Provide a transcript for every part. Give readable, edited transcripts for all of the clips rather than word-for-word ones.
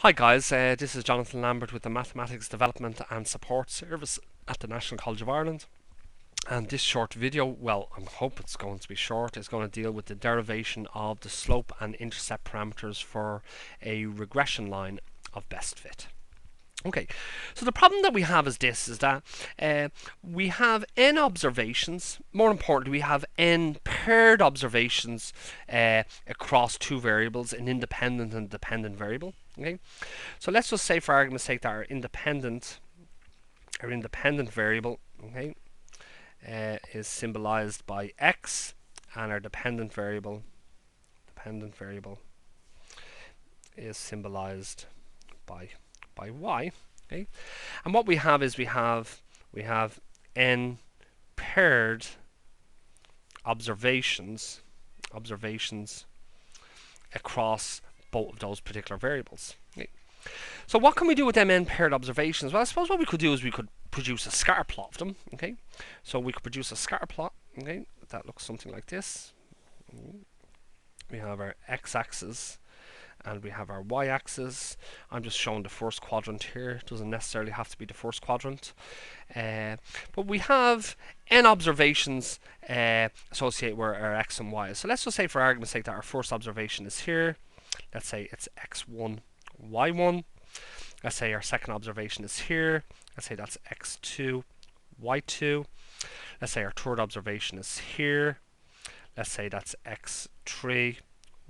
Hi guys, this is Jonathan Lambert with the Mathematics Development and Support Service at the National College of Ireland. And this short video, well, I hope it's going to be short, is going to deal with the derivation of the slope and intercept parameters for a regression line of best fit. Okay, so the problem that we have is this, is that we have n observations. More importantly, we have n paired observations across two variables, an independent and dependent variable. Okay, so let's just say, for argument's sake, that our independent variable, okay, is symbolized by x, and our dependent variable is symbolized by y. Okay, and what we have is we have n paired observations across both of those particular variables. Okay. So what can we do with them n paired observations? Well, I suppose what we could do is we could produce a scatter plot of them. Okay, so we could produce a scatter plot. Okay, that looks something like this. We have our x-axis and we have our y-axis. I'm just showing the first quadrant here. It doesn't necessarily have to be the first quadrant. But we have n observations associated with our x and y. So let's just say, for argument's sake, that our first observation is here. Let's say it's x1, y1. Let's say our second observation is here. Let's say that's x2, y2. Let's say our third observation is here. Let's say that's x3,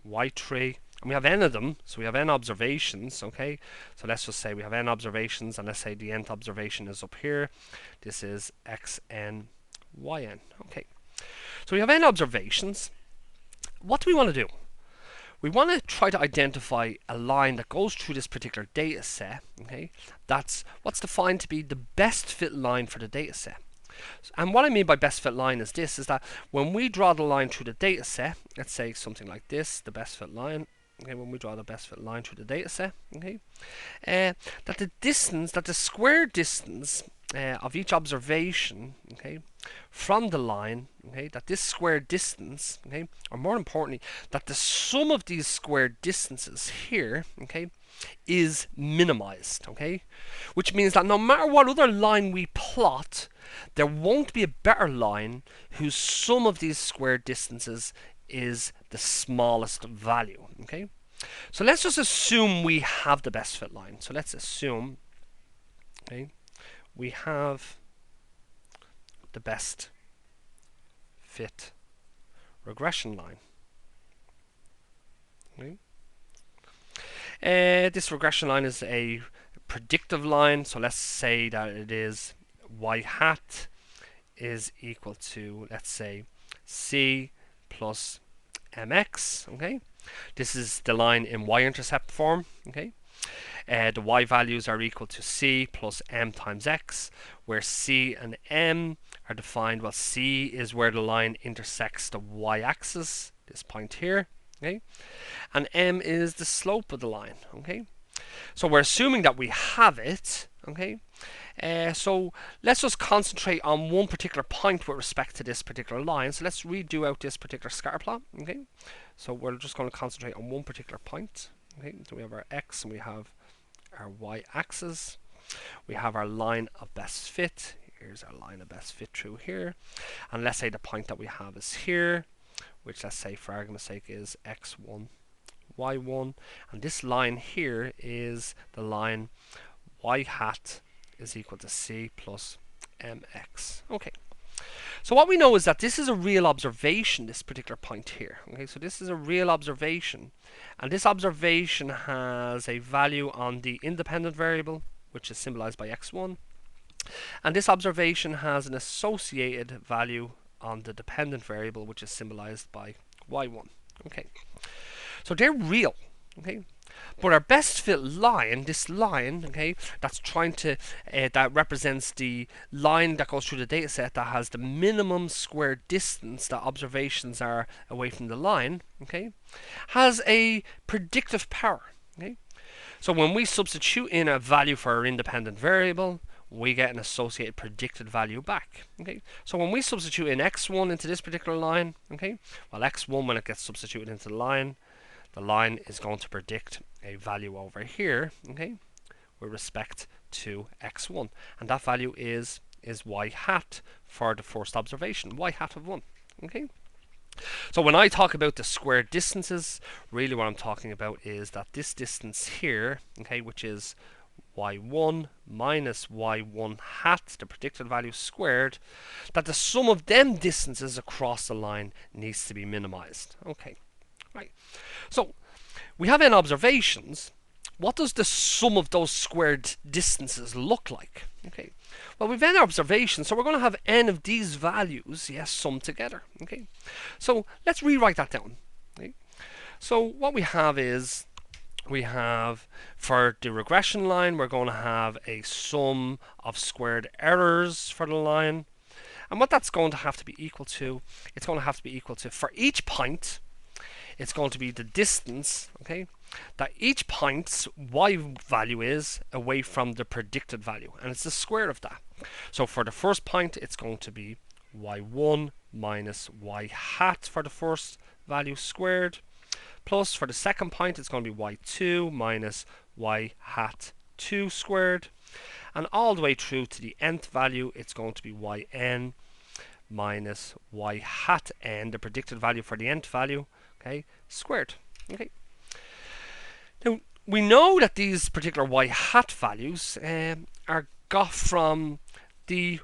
y3. And we have n of them, so we have n observations. Okay, so let's just say we have n observations, and let's say the nth observation is up here. This is xn, yn. Okay, so we have n observations. What do we want to do? We want to try to identify a line that goes through this particular data set. Okay, that's what's defined to be the best fit line for the data set. And what I mean by best fit line is this, is that when we draw the line through the data set, let's say something like this, the best fit line. Okay, when we draw the best fit line through the data set, okay, that the square distance of each observation, okay, from the line, okay, that this square distance, okay, or more importantly, that the sum of these square distances here, okay, is minimized. Okay, which means that no matter what other line we plot, there won't be a better line whose sum of these square distances is the smallest value. Okay, so let's just assume we have the best fit line. So let's assume, okay, we have the best fit regression line. Okay. This regression line is a predictive line, so let's say that it is y hat is equal to, let's say, c plus mx. Okay, this is the line in y-intercept form. Okay, the y values are equal to c plus m times x, where c and m are defined. Well, c is where the line intersects the y-axis, this point here. Okay, and m is the slope of the line. Okay, so we're assuming that we have it. Okay, so let's just concentrate on one particular point with respect to this particular line. So let's redo out this particular scatter plot. Okay, so we're just going to concentrate on one particular point. Okay, so we have our x and we have our y-axis. We have our line of best fit. Here's our line of best fit through here, and let's say the point that we have is here, which, let's say, for argument's sake, is x1, y1, and this line here is the line y hat is equal to c plus mx. Okay, so what we know is that this is a real observation, this particular point here. Okay, so this is a real observation, and this observation has a value on the independent variable, which is symbolized by x1, and this observation has an associated value on the dependent variable, which is symbolized by y1. Okay, so they're real. Okay, but our best fit line, this line, okay, that's trying to that represents the line that goes through the data set that has the minimum square distance that observations are away from the line, okay, has a predictive power. Okay, so when we substitute in a value for our independent variable, we get an associated predicted value back. Okay, so when we substitute in x1 into this particular line, okay, well, x1, when it gets substituted into the line is going to predict a value over here, okay, with respect to x1, and that value is y hat for the first observation, y hat of 1. Okay. So when I talk about the squared distances, really what I'm talking about is that this distance here, okay, which is y1 minus y1 hat, the predicted value squared, that the sum of them distances across the line needs to be minimized. Okay, right. So we have n observations. What does the sum of those squared distances look like? Okay, well, we've n observations, so we're going to have n of these values, yes, summed together. Okay, so let's rewrite that down. Okay? So what we have is, we have, for the regression line, we're going to have a sum of squared errors for the line. And what that's going to have to be equal to, it's going to have to be equal to, for each point, it's going to be the distance, okay, that each point's y value is away from the predicted value, and it's the square of that. So for the first point, it's going to be y1 minus y hat for the first value squared, plus for the second point, it's going to be y2 minus y hat 2 squared, and all the way through to the nth value, it's going to be yn minus y hat n, the predicted value for the nth value, okay, squared. Okay. Now we know that these particular y hat values are got from the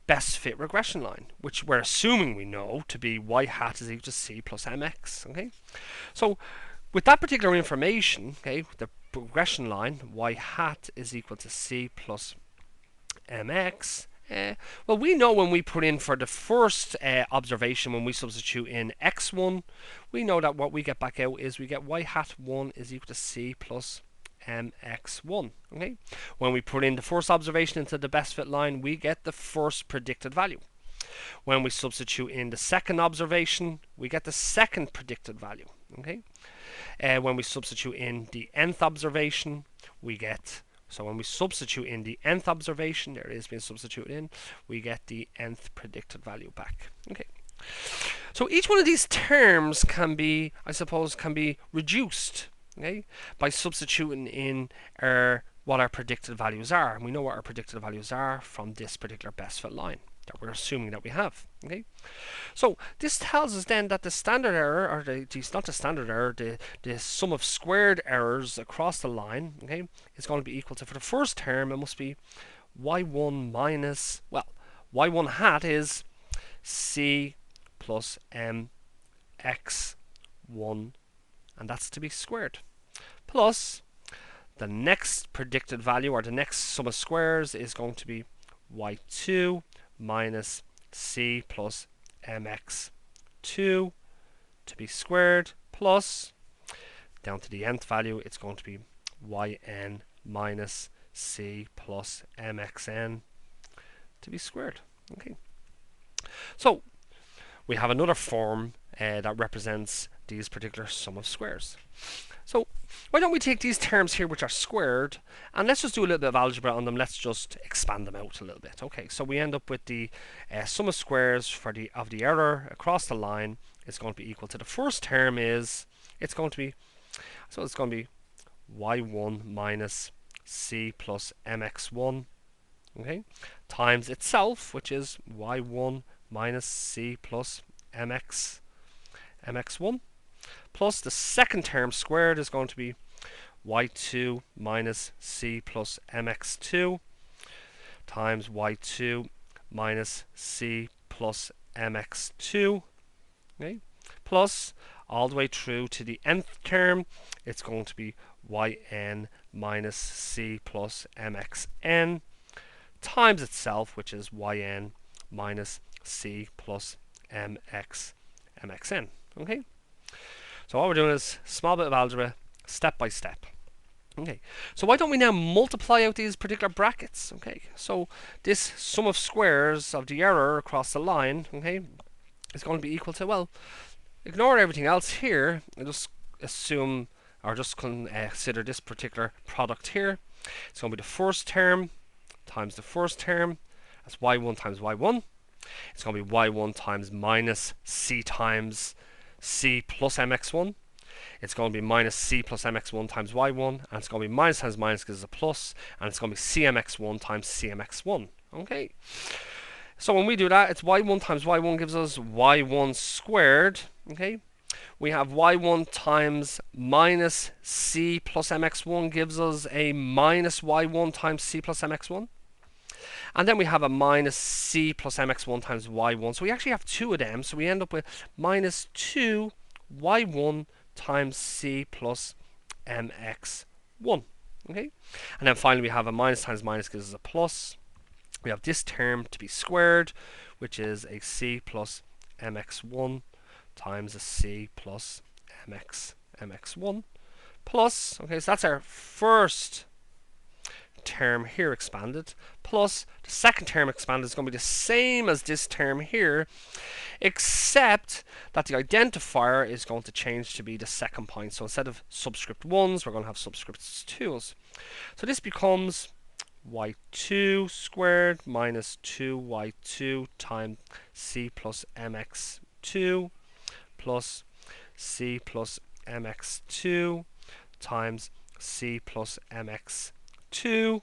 best fit regression line, which we're assuming we know to be y hat is equal to c plus mx. Okay, so with that particular information, okay, the regression line y hat is equal to c plus mx. Well, we know when we put in for the first observation, when we substitute in x1, we know that what we get back out is we get y hat 1 is equal to c plus mx1. Okay, when we put in the first observation into the best fit line, we get the first predicted value. When we substitute in the second observation, we get the second predicted value. Okay, when we substitute in the nth observation, we get, so when we substitute in the nth observation, there it is being substituted in, we get the nth predicted value back. Okay, so each one of these terms can be, I suppose, can be reduced, okay, by substituting in what our predicted values are. And we know what our predicted values are from this particular best fit line that we're assuming that we have. Okay, so this tells us then that the standard error, or not the standard error, the sum of squared errors across the line, okay, is going to be equal to, for the first term, it must be y1 minus, well, y1 hat is c plus mx1, and that's to be squared, plus the next predicted value, or the next sum of squares, is going to be y2 minus c plus mx2 to be squared, plus down to the nth value, it's going to be yn minus c plus mxn to be squared. Okay, so we have another form that represents these particular sum of squares. So why don't we take these terms here which are squared, and let's just do a little bit of algebra on them. Let's just expand them out a little bit. Okay, so we end up with the sum of squares for the error across the line is going to be equal to, the first term is, it's going to be, so it's going to be y1 minus c plus mx1, okay, times itself, which is y1 minus c plus mx1, plus the second term squared is going to be y2 minus c plus mx2 times y2 minus c plus mx2, okay, plus all the way through to the nth term, it's going to be yn minus c plus mxn times itself, which is yn minus c plus mxn. Okay, so what we're doing is small bit of algebra, step by step. Okay, so why don't we now multiply out these particular brackets? Okay, so this sum of squares of the error across the line, okay, is going to be equal to, well, ignore everything else here and just assume, or just consider this particular product here. It's going to be the first term times the first term, that's y1 times y1. It's going to be y1 times minus c times c plus mx1. it's going to be minus c plus mx1 times y1, and it's going to be minus times minus gives us a plus, and it's going to be cmx1 times cmx1. Okay. So when we do that, it's y1 times y1 gives us y1 squared. Okay. We have y1 times minus c plus mx1 gives us a minus y1 times c plus mx1. And then we have a minus c plus mx1 times y1. So we actually have two of them. So we end up with minus 2 y1 times c plus mx1. Okay? And then finally we have a minus times minus gives us a plus. We have this term to be squared, which is a c plus mx1 times a c plus mx1 plus, okay, so that's our first term here expanded, plus the second term expanded is going to be the same as this term here, except that the identifier is going to change to be the second point. So instead of subscript 1s, we're going to have subscripts 2s. So this becomes y2 squared minus 2y2 times c plus mx2 plus c plus mx2 times c plus mx2,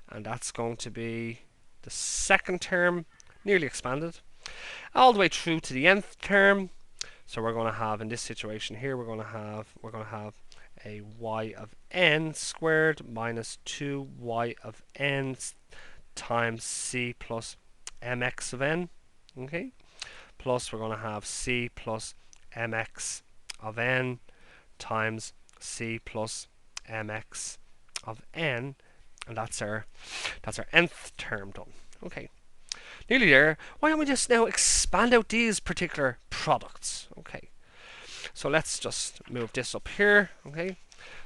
and that's going to be the second term nearly expanded all the way through to the nth term. So we're going to have, in this situation here, we're going to have a y of n squared minus 2y of n times c plus mx of n, okay, plus we're going to have c plus mx of n times c plus mx of n, and that's our nth term done. Okay, nearly there. Why don't we just now expand out these particular products? Okay, so let's just move this up here. Okay,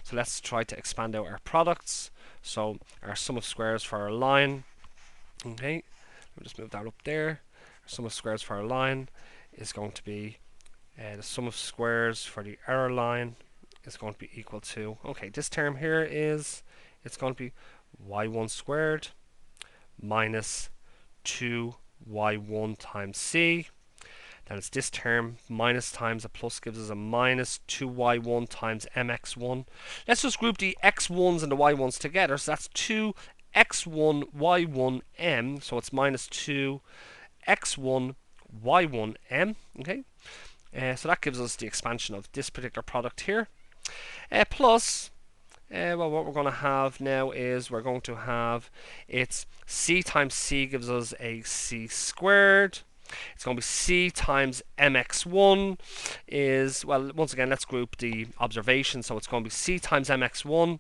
so let's try to expand out our products. So our sum of squares for our line, okay, we'll just move that up there. Our sum of squares for our line is going to be the sum of squares for the error line is going to be equal to, okay, this term here is, it's going to be y1 squared minus 2y1 times c. Then it's this term, minus times a plus gives us a minus 2y1 times mx1. Let's just group the x1s and the y1s together. So that's 2x1 y1m. So it's minus 2x1 y1m. Okay. So that gives us the expansion of this particular product here. Plus, well, what we're going to have now is we're going to have, it's c times c gives us a c squared. It's going to be c times mx1 is, well, once again, let's group the observation. So it's going to be c times mx1.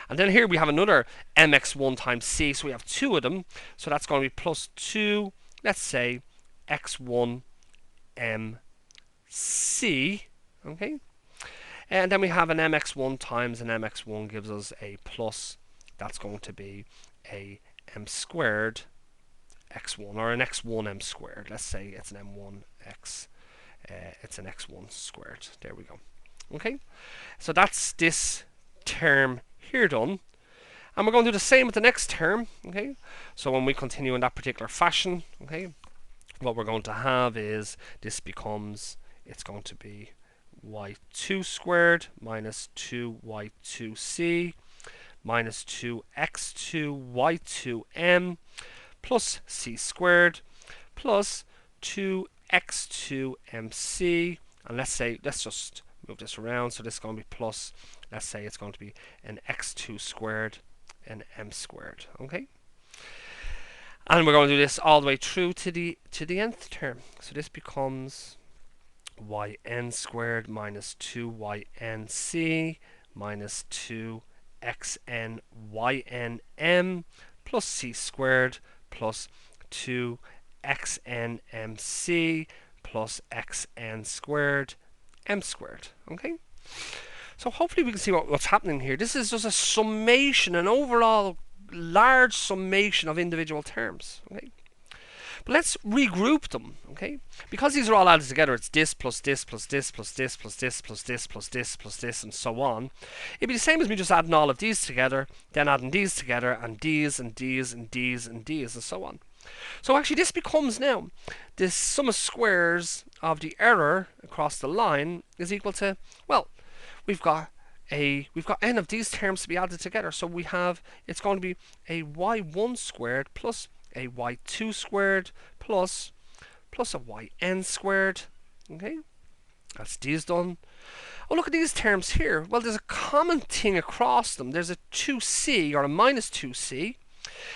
And then here we have another mx1 times c. So we have two of them. So that's going to be plus 2, let's say, x1 mc. Okay. And then we have an mx1 times an mx1 gives us a plus. That's going to be a m squared x1, or an x1 m squared. Let's say it's an m1 x, it's an x1 squared. There we go. Okay, so that's this term here done. And we're going to do the same with the next term. Okay, so when we continue in that particular fashion, okay, what we're going to have is this becomes, it's going to be y2 squared minus 2y2c minus 2x2 y2m plus c squared plus 2x2 mc, and let's just move this around, so this is going to be plus, let's say it's going to be an x2 squared and m squared. Okay, and we're going to do this all the way through to the nth term. So this becomes yn squared minus 2ync minus 2xn ynm plus c squared plus 2xnmc plus xn squared m squared. Okay, so hopefully we can see what's happening here. This is just a summation, an overall large summation of individual terms. Okay, but let's regroup them. Okay, because these are all added together, it's this plus this plus this plus this plus this plus this plus this plus this and so on. It'd be the same as me just adding all of these together, then adding these together, and these and these and these and these and so on. So actually this becomes now the sum of squares of the error across the line is equal to, well, we've got n of these terms to be added together. So we have, it's going to be a y1 squared plus a y2 squared plus a yn squared. Okay, that's these done. Oh, look at these terms here. Well, there's a common thing across them. There's a 2c or a minus 2c.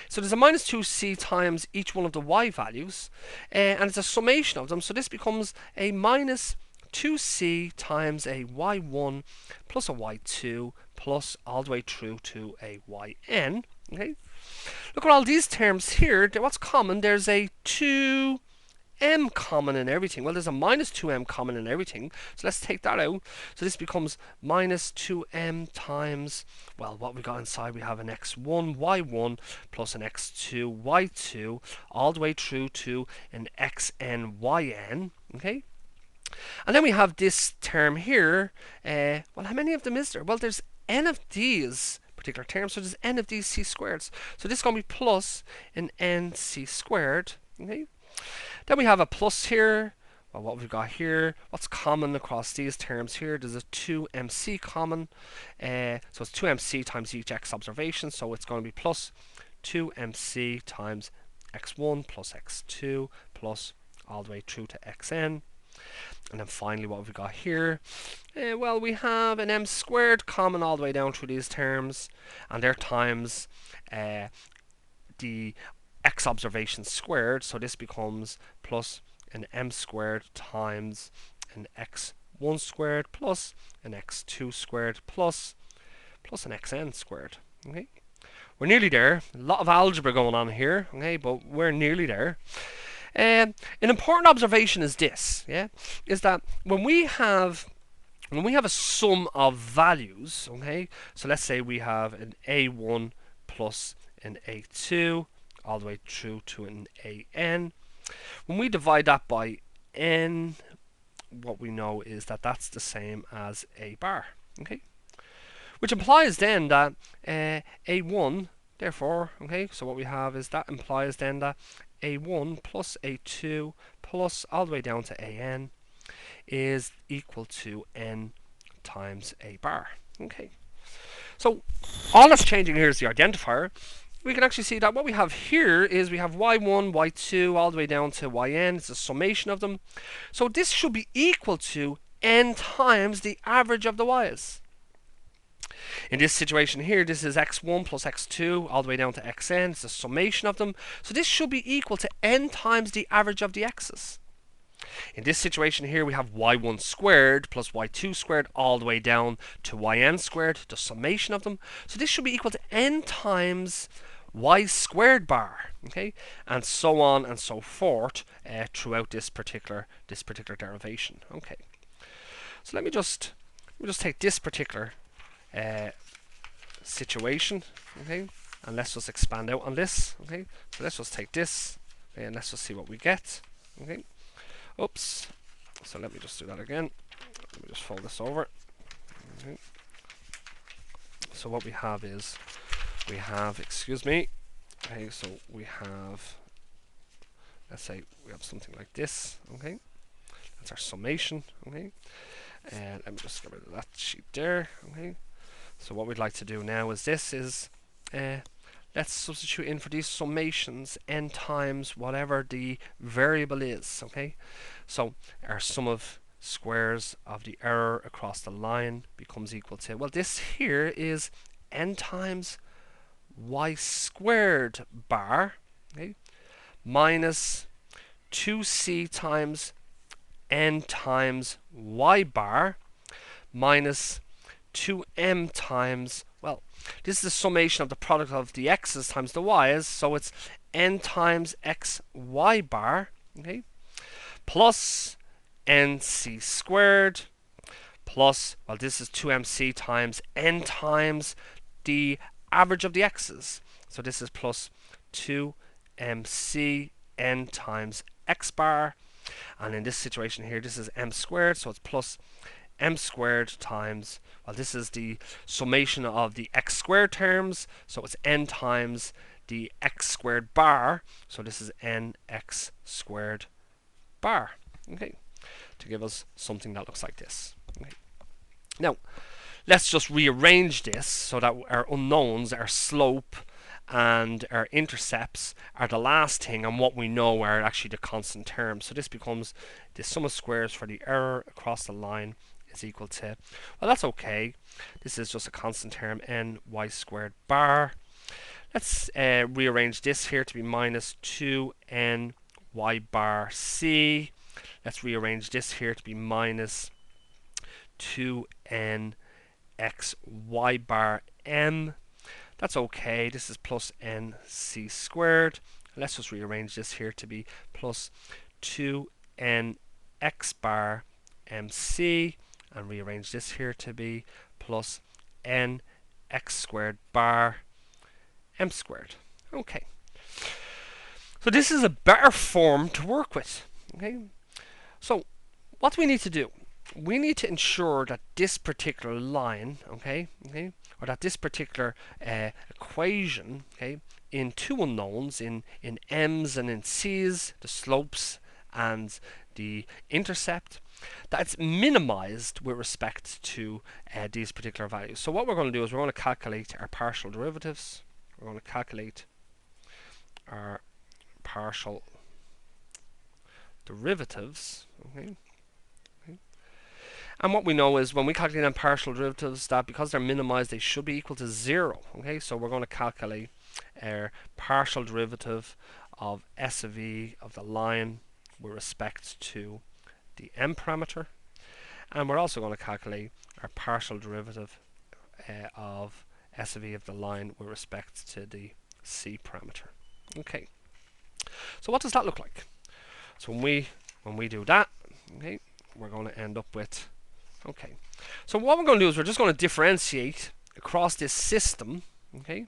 So there's a minus 2c times each one of the y values, and it's a summation of them. So this becomes a minus 2c times a y1 plus a y2 plus all the way through to a yn. Okay. Look at all these terms here. What's common? There's a 2m common in everything. Well, there's a minus 2m common in everything. So let's take that out. So this becomes minus 2m times, well, what we got inside, we have an x1 y1 plus an x2 y2 all the way through to an xn yn. Okay. And then we have this term here. Well, how many of them is there? Well, there's n of these particular terms, so there's n of these c squareds. So this is going to be plus an n c squared. Okay. Then we have a plus here. Well, what we've got here, what's common across these terms here? There's a 2mc common. So it's 2mc times each x observation. So it's going to be plus 2mc times x1 plus x2 plus all the way through to xn. And then finally, what we've got here, well, we have an m squared common all the way down through these terms, and they're times the x observations squared. So this becomes plus an m squared times an x1 squared plus an x2 squared plus an xn squared. Okay, we're nearly there. A lot of algebra going on here. Okay, but we're nearly there. An important observation is this, is that when we have a sum of values, okay, so let's say we have an a1 plus an a2 all the way through to an an. When we divide that by n, what we know is that that's the same as a bar, okay, which implies then that a1, therefore, okay, so what we have is that implies then that a1 plus a2 plus all the way down to an is equal to n times a bar. Okay, so all that's changing here is the identifier. We can actually see that what we have here is we have y1, y2 all the way down to yn. It's a summation of them. So this should be equal to n times the average of the y's. In this situation here, this is x1 plus x2 all the way down to xn. It's a summation of them. So this should be equal to n times the average of the x's. In this situation here, we have y1 squared plus y2 squared all the way down to yn squared, the summation of them. So this should be equal to n times y squared bar, okay, and so on and so forth throughout this particular derivation. Okay, so let me just take this particular situation, okay, and let's just expand out on this. Okay, so let's just take this and let's just see what we get. Okay, oops, so let me just do that again. Let me just fold this over. Okay. So what we have is we have, excuse me, okay, so we have, let's say we have something like this. Okay, that's our summation. Okay, and let me just get rid of that sheet there. Okay, so what we'd like to do now is this is let's substitute in for these summations n times whatever the variable is. Okay, so our sum of squares of the error across the line becomes equal to, well, this here is n times y squared bar, okay, minus 2c times n times y bar minus 2m times, well, this is the summation of the product of the x's times the y's, so it's n times x y bar, okay, plus nc squared plus, well, this is 2mc times n times the average of the x's, so this is plus 2mc n times x bar, and in this situation here this is m squared, so it's plus m squared times, well, this is the summation of the x squared terms, so it's n times the x squared bar, so this is nx squared bar, okay, to give us something that looks like this. Okay. Now, let's just rearrange this so that our unknowns, our slope and our intercepts are the last thing, and what we know are actually the constant terms. So this becomes the sum of squares for the error across the line is equal to, well, that's okay. This is just a constant term, n y squared bar. Let's rearrange this here to be minus 2n y bar c. Let's rearrange this here to be minus 2n x y bar m. That's okay. This is plus n c squared. Let's just rearrange this here to be plus 2n x bar mc, and rearrange this here to be plus n x squared bar m squared. Okay. So this is a better form to work with. Okay. So what do we need to do? We need to ensure that this particular line, okay, or that this particular equation, okay, in two unknowns, in m's and in c's, the slopes and the intercept, that's minimized with respect to these particular values. So what we're going to do is we're going to calculate our partial derivatives. We're going to calculate our partial derivatives, okay. And what we know is when we calculate them partial derivatives, that because they're minimized, they should be equal to 0. Okay, so we're going to calculate our partial derivative of s of e of the line with respect to the m parameter. And we're also going to calculate our partial derivative of s of e of the line with respect to the c parameter. Okay, so what does that look like? So when we do that, okay, we're going to end up with, okay, so what we're going to do is we're just going to differentiate across this system. Okay,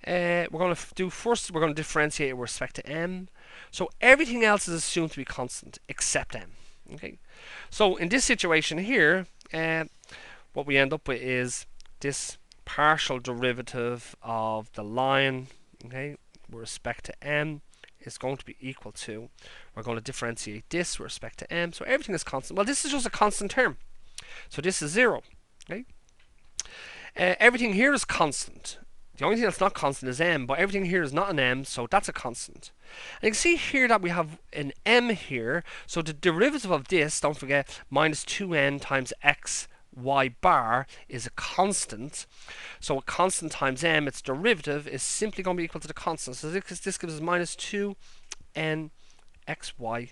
we're going to do first, we're going to differentiate with respect to m. So everything else is assumed to be constant except m. Okay, so in this situation here, what we end up with is this partial derivative of the line, okay, with respect to m is going to be equal to, we're going to differentiate this with respect to m. So everything is constant. Well, this is just a constant term. So this is 0. Okay? Everything here is constant. The only thing that's not constant is m, but everything here is not an m, so that's a constant. And you can see here that we have an m here, so the derivative of this, don't forget, minus 2n times x y bar is a constant. So a constant times m, its derivative is simply going to be equal to the constant. So this gives us minus 2n xy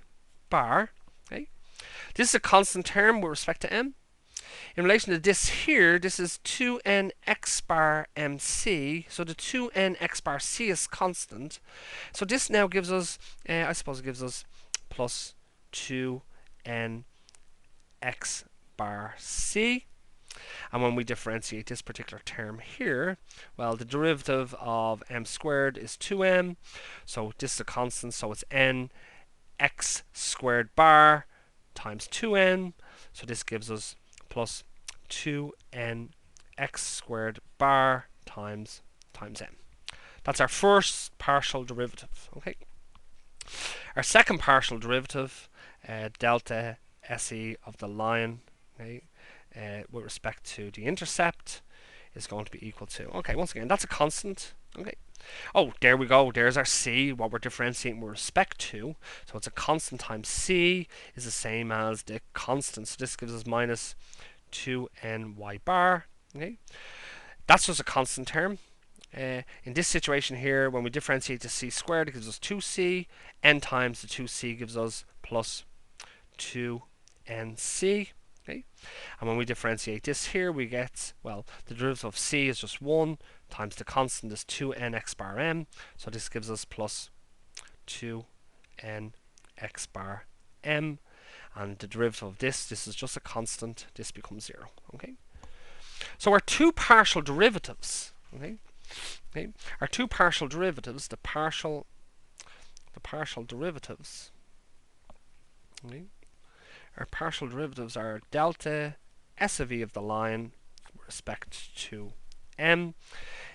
bar. Okay? This is a constant term with respect to m. In relation to this here, this is 2n x bar mc. So the 2n x bar c is constant. So this now gives us, I suppose it gives us plus 2n x bar c. And when we differentiate this particular term here, well, the derivative of m squared is 2m. So this is a constant, so it's n x squared bar times 2n. So this gives us plus 2n x squared bar times m. That's our first partial derivative. Okay. Our second partial derivative, delta se of the line, okay, with respect to the intercept, is going to be equal to, okay, once again, that's a constant. Okay. Oh, there we go. There's our c, what we're differentiating with respect to. So it's a constant times c is the same as the constant. So this gives us minus 2n y bar. Okay. That's just a constant term. In this situation here, when we differentiate to c squared, it gives us 2c. N times the 2c gives us plus 2nc. Okay. And when we differentiate this here, we get, well, the derivative of c is just 1 times the constant is 2n x bar m. So this gives us plus 2n x bar m. And the derivative of this is just a constant. This becomes 0. Okay. So our two partial derivatives, okay, our two partial derivatives, the partial derivatives, okay, our partial derivatives are delta s of e of the line with respect to m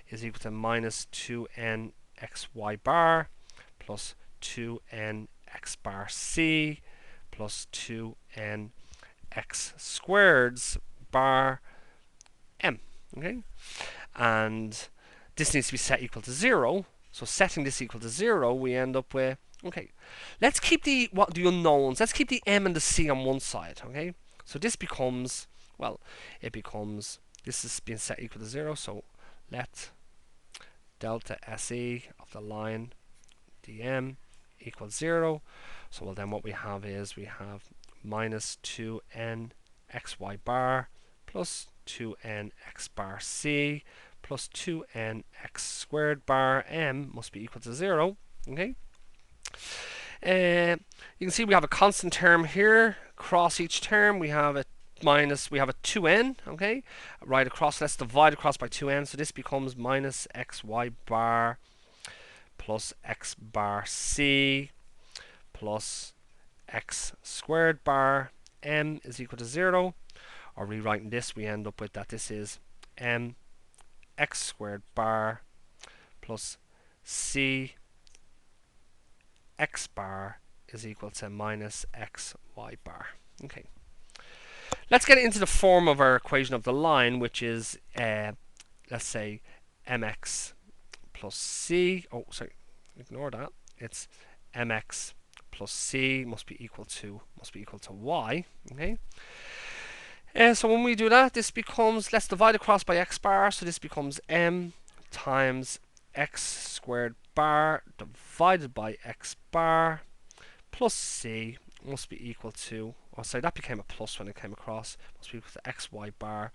is equal to minus 2n xy bar plus 2n x bar c plus 2n x squareds bar m. Okay, and this needs to be set equal to 0. So setting this equal to 0, we end up with, okay, let's keep the unknowns. Let's keep the m and the c on one side. Okay, so this becomes, well, it becomes, this is being set equal to 0. So let delta se of the line dm equals 0. So well, then what we have is we have minus 2n xy bar plus 2n x bar c plus 2n x squared bar m must be equal to 0. Okay. You can see we have a constant term here. Across each term we have a minus, we have a 2n. Okay, right across. Let's divide across by 2n. So this becomes minus xy bar plus x bar c plus x squared bar m is equal to 0. Or rewriting this, we end up with that this is m x squared bar plus c x bar is equal to minus x y bar. Okay. Let's get into the form of our equation of the line, which is, let's say, mx plus c. Oh, sorry, ignore that. It's mx plus c must be equal to y. Okay. So when we do that, this becomes, let's divide across by x bar. So this becomes m times x squared bar divided by x bar plus c must be equal to, oh sorry, that became a plus when it came across, must be equal to xy bar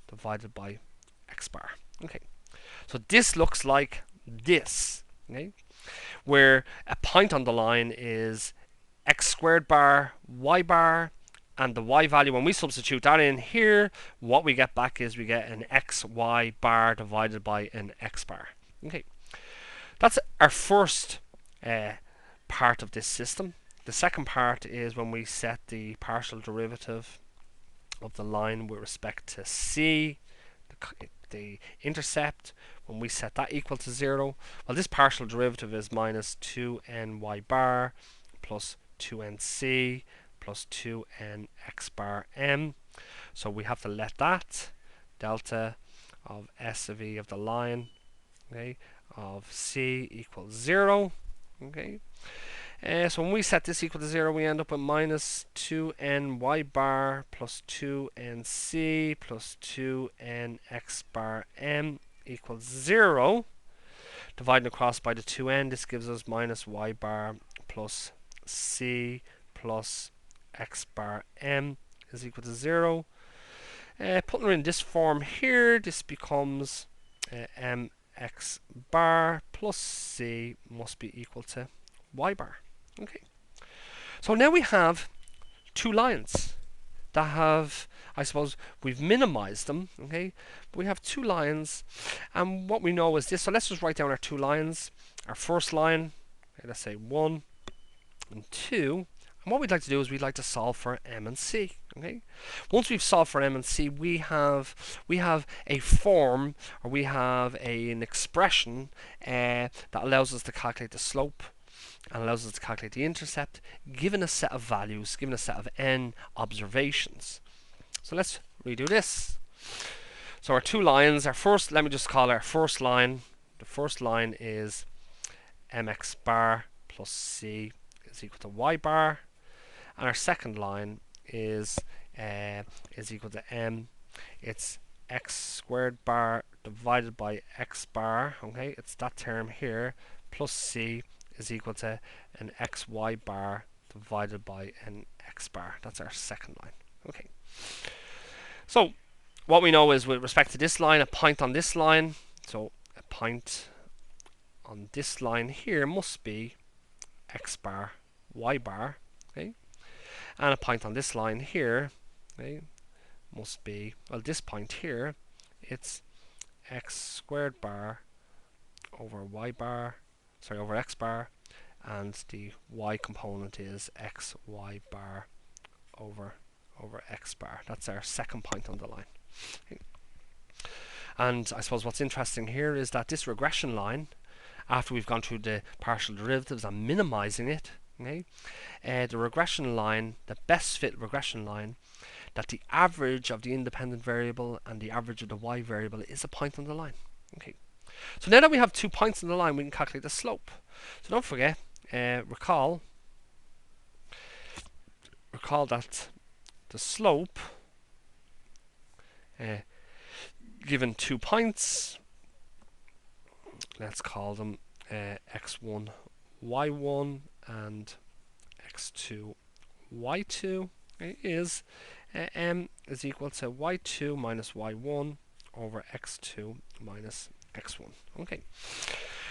divided by x bar. Okay, so this looks like this, okay, where a point on the line is x squared bar, y bar, and the y value, when we substitute that in here, what we get back is we get an xy bar divided by an x bar. Okay, that's our first part of this system. The second part is when we set the partial derivative of the line with respect to c, the intercept, when we set that equal to 0, well, this partial derivative is minus 2ny bar plus 2nc plus 2n x bar m. So we have to let that delta of s of e of the line, okay, of c equals 0. Okay. So when we set this equal to 0, we end up with minus 2ny bar plus 2nc plus 2nx bar m equals 0. Dividing across by the 2n, this gives us minus y bar plus c plus x bar m is equal to 0. Putting it in this form here, this becomes mx bar plus c must be equal to y bar. Okay, so now we have two lines that have, I suppose, we've minimized them. Okay, but we have two lines, and what we know is this. So let's just write down our two lines. Our first line, okay, let's say 1 and 2. And what we'd like to do is we'd like to solve for m and c. Okay, once we've solved for m and c, we have a form, or we have an expression that allows us to calculate the slope and allows us to calculate the intercept given a set of values, given a set of n observations. So let's redo this. So our two lines, our first, let me just call our first line, the first line is mx bar plus c is equal to y bar, and our second line is equal to m, it's x squared bar divided by x bar, okay, it's that term here, plus c is equal to an xy bar divided by an x bar. That's our second line. Okay. So what we know is with respect to this line, a point on this line, so a point on this line here must be x bar, y bar, okay, and a point on this line here, okay, must be, well, this point here, it's x squared bar over y bar, sorry, over x bar, and the y component is xy bar over x bar. That's our second point on the line. Okay. And I suppose what's interesting here is that this regression line, after we've gone through the partial derivatives and minimizing it, okay, the regression line, the best fit regression line, that the average of the independent variable and the average of the y variable is a point on the line. Okay. So now that we have 2 points on the line, we can calculate the slope. So don't forget, recall that the slope, given 2 points, let's call them x1, y1 and x2, y2, is m is equal to y2 minus y1 over x2 minus x1. Okay.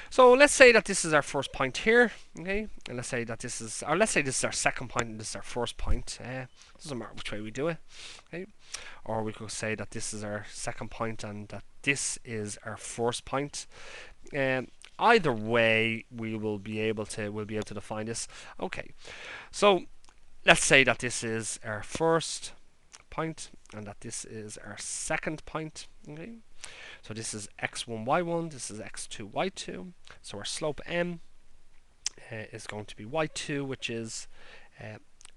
So let's say that this is our first point here, okay, and let's say this is our second point and this is our first point. Doesn't matter which way we do it, okay. Or we could say that this is our second point and that this is our first point. Either way, we'll be able to define this. Okay, so let's say that this is our first point and that this is our second point. Okay. So this is x1, y1, this is x2, y2. So our slope m is going to be y2, which is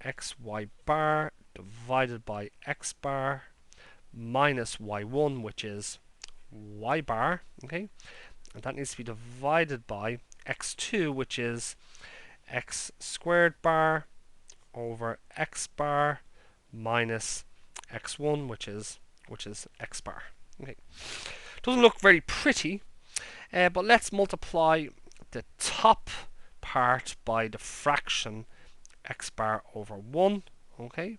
xy bar divided by x bar minus y1, which is y bar. Okay, and that needs to be divided by x2, which is x squared bar over x bar minus x1, which is x bar. Okay. Doesn't look very pretty, but let's multiply the top part by the fraction x bar over 1, okay,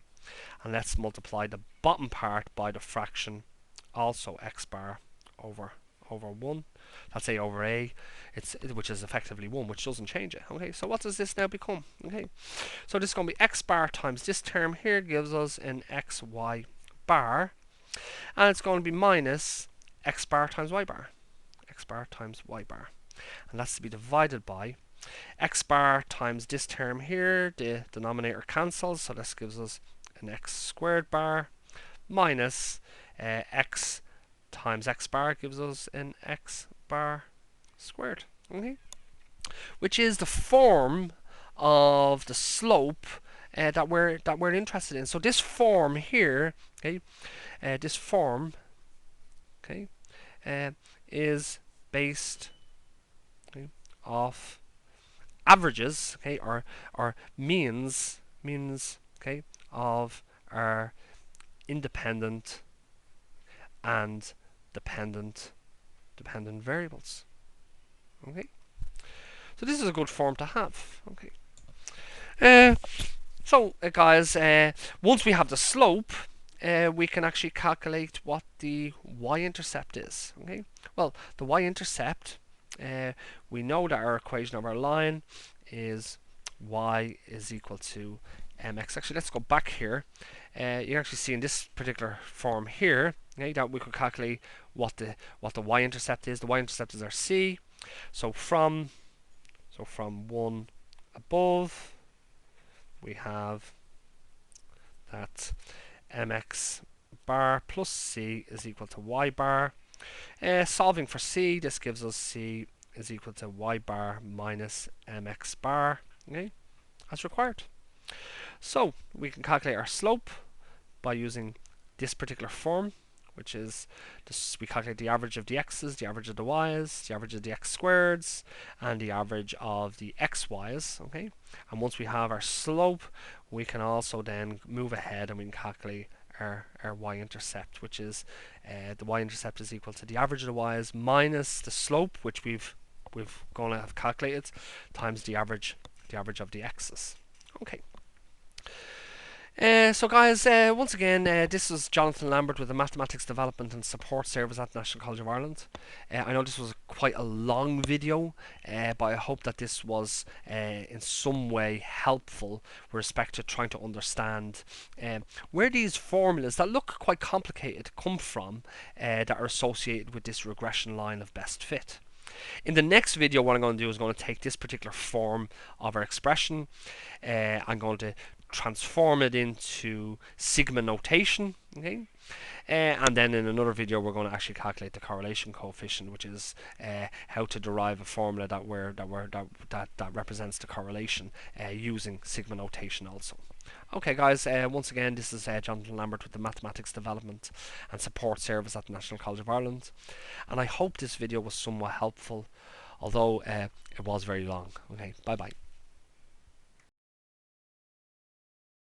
and let's multiply the bottom part by the fraction also x bar over 1. Let's say over a, which is effectively 1, which doesn't change it. Okay, so what does this now become? Okay, so this is going to be x bar times this term here gives us an xy bar, and it's going to be minus x bar times y bar, x bar times y bar, and that's to be divided by x bar times this term here. The denominator cancels, so this gives us an x squared bar minus x times x bar gives us an x bar squared. Okay, which is the form of the slope that we're interested in. So this form here, okay, this form, okay, is based, okay, off averages, okay, or means, okay, of our independent and dependent variables. Okay, so this is a good form to have. Okay, so guys, once we have the slope, we can actually calculate what the y-intercept is. Okay, well, the y-intercept, we know that our equation of our line is y is equal to mx. Actually, let's go back here. You actually see in this particular form here, okay, that we could calculate what the y-intercept is. The y-intercept is our c. So from 1 above, we have that mx bar plus c is equal to y bar. Solving for c, this gives us c is equal to y bar minus mx bar, okay, as required. So we can calculate our slope by using this particular form, which is this, we calculate the average of the x's, the average of the y's, the average of the x squareds, and the average of the xy's. Okay, and once we have our slope, we can also then move ahead and we can calculate our y-intercept, which is the y-intercept is equal to the average of the y's minus the slope, which we've going to have calculated, times the average of the x's. Okay. So guys, once again, this is Jonathan Lambert with the Mathematics Development and Support Service at National College of Ireland. I know this was quite a long video, but I hope that this was in some way helpful with respect to trying to understand where these formulas that look quite complicated come from, that are associated with this regression line of best fit. In the next video, what I'm going to do is going to take this particular form of our expression. I'm going to transform it into sigma notation, okay, and then in another video we're going to actually calculate the correlation coefficient, which is how to derive a formula that represents the correlation using sigma notation also. Okay, guys, once again, this is Jonathan Lambert with the Mathematics Development and Support Service at the National College of Ireland, and I hope this video was somewhat helpful, although it was very long. Okay, bye bye.